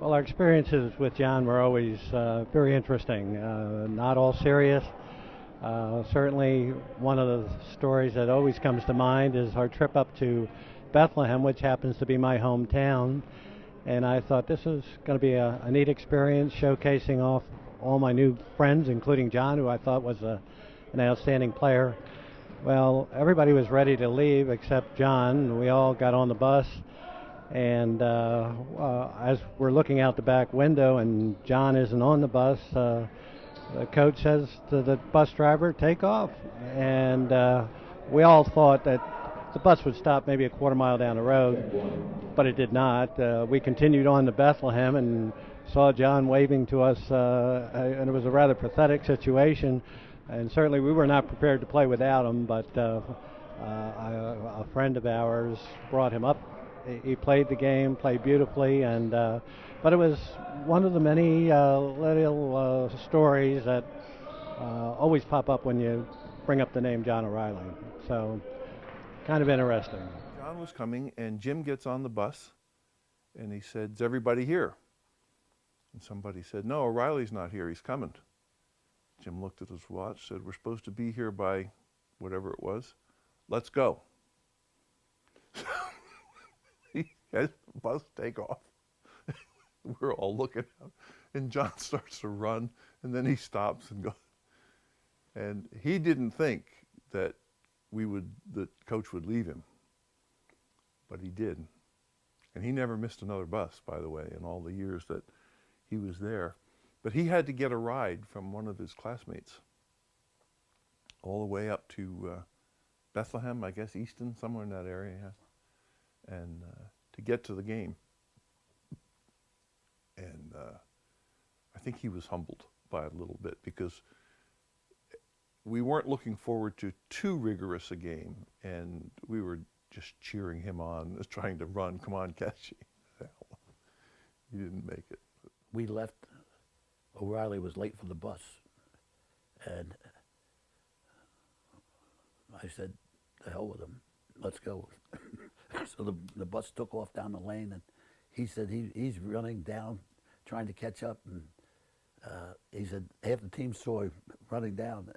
Well, our experiences with John were always very interesting, not all serious. Certainly, one of the stories that always comes to mind is our trip up to Bethlehem, which happens to be my hometown. And I thought this was going to be a neat experience, showcasing off all my new friends, including John, who I thought was an outstanding player. Well, everybody was ready to leave except John. We all got on the bus, and as we're looking out the back window and John isn't on the bus, the coach says to the bus driver, "Take off." And we all thought that the bus would stop maybe a quarter mile down the road, but it did not. We continued on to Bethlehem and saw John waving to us, and it was a rather pathetic situation. And certainly we were not prepared to play without him, but a friend of ours brought him up. He played the game, played beautifully, and but it was one of the many little stories that always pop up when you bring up the name John O'Reilly. So kind of interesting. John was coming, and Jim gets on the bus, and he said, "Is everybody here?" And somebody said, "No, O'Reilly's not here. He's coming." Jim looked at his watch, said, "We're supposed to be here by whatever it was. Let's go." He has the bus take off. We're all looking at him, and John starts to run, and then he stops and goes. And he didn't think that the coach would leave him, but he did. And he never missed another bus, by the way, in all the years that he was there. But he had to get a ride from one of his classmates all the way up to Bethlehem, I guess Easton, somewhere in that area, and to get to the game. And I think he was humbled by it a little bit, because we weren't looking forward to too rigorous a game, and we were just cheering him on, trying to run, "Come on, catch it." He didn't make it. We left. O'Reilly was late for the bus, and I said, "The hell with him, let's go." So the bus took off down the lane, and he said he's running down, trying to catch up, and he said half the team saw him running down,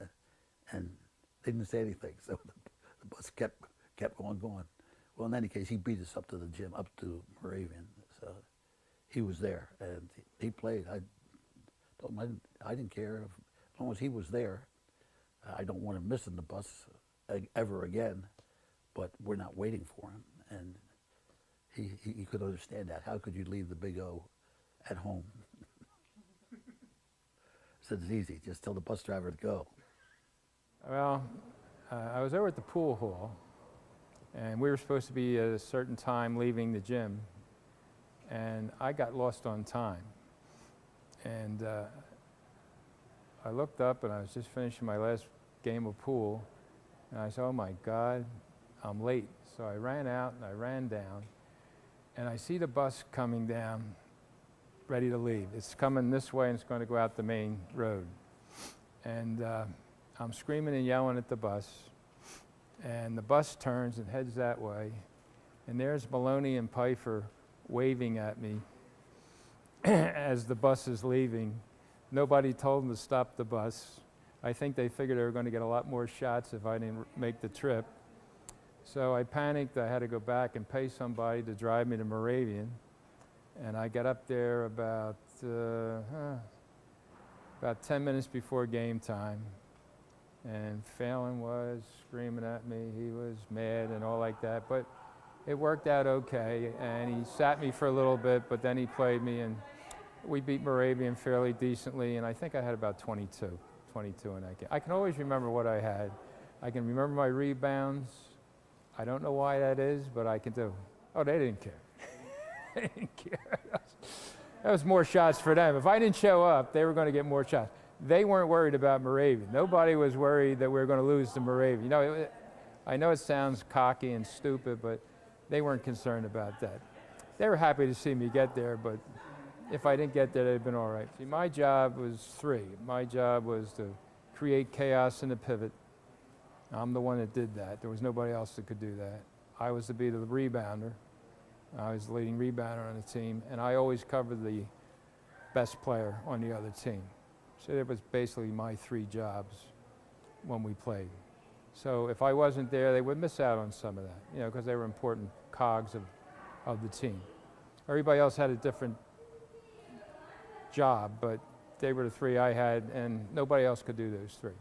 and they didn't say anything. So the bus kept going. Well, in any case, he beat us up to the gym, up to Moravian. So he was there, and he played. I didn't care as long as he was there. I don't want him missing the bus ever again, but we're not waiting for him, and he could understand that. How could you leave the Big O at home? Said it's easy. Just tell the bus driver to go. Well, I was over at the pool hall, and we were supposed to be at a certain time leaving the gym, and I got lost on time. And I looked up, and I was just finishing my last game of pool, and I said, "Oh my God, I'm late." So I ran out and I ran down, and I see the bus coming down, ready to leave. It's coming this way, and it's going to go out the main road. And I'm screaming and yelling at the bus, and the bus turns and heads that way, and there's Maloney and Pfeiffer waving at me as the bus is leaving. Nobody told them to stop the bus. I think they figured they were going to get a lot more shots if I didn't make the trip. So I panicked. I had to go back and pay somebody to drive me to Moravian. And I got up there about 10 minutes before game time. And Phelan was screaming at me. He was mad and all like that. But it worked out okay. And he sat me for a little bit, but then he played me, and we beat Moravian fairly decently. And I think I had about 22 in that game. I can always remember what I had. I can remember my rebounds. I don't know why that is, but I can do. Oh, they didn't care. They didn't care. That was more shots for them. If I didn't show up, they were going to get more shots. They weren't worried about Moravian. Nobody was worried that we were going to lose to Moravian. You know, I know it sounds cocky and stupid, but they weren't concerned about that. They were happy to see me get there, but if I didn't get there, they'd have been all right. See, my job was three. My job was to create chaos in the pivot. I'm the one that did that. There was nobody else that could do that. I was to be the rebounder. I was the leading rebounder on the team, and I always covered the best player on the other team. So it was basically my 3 jobs when we played. So if I wasn't there, they would miss out on some of that, you know, because they were important cogs of the team. Everybody else had a different job, but they were the 3 I had, and nobody else could do those 3.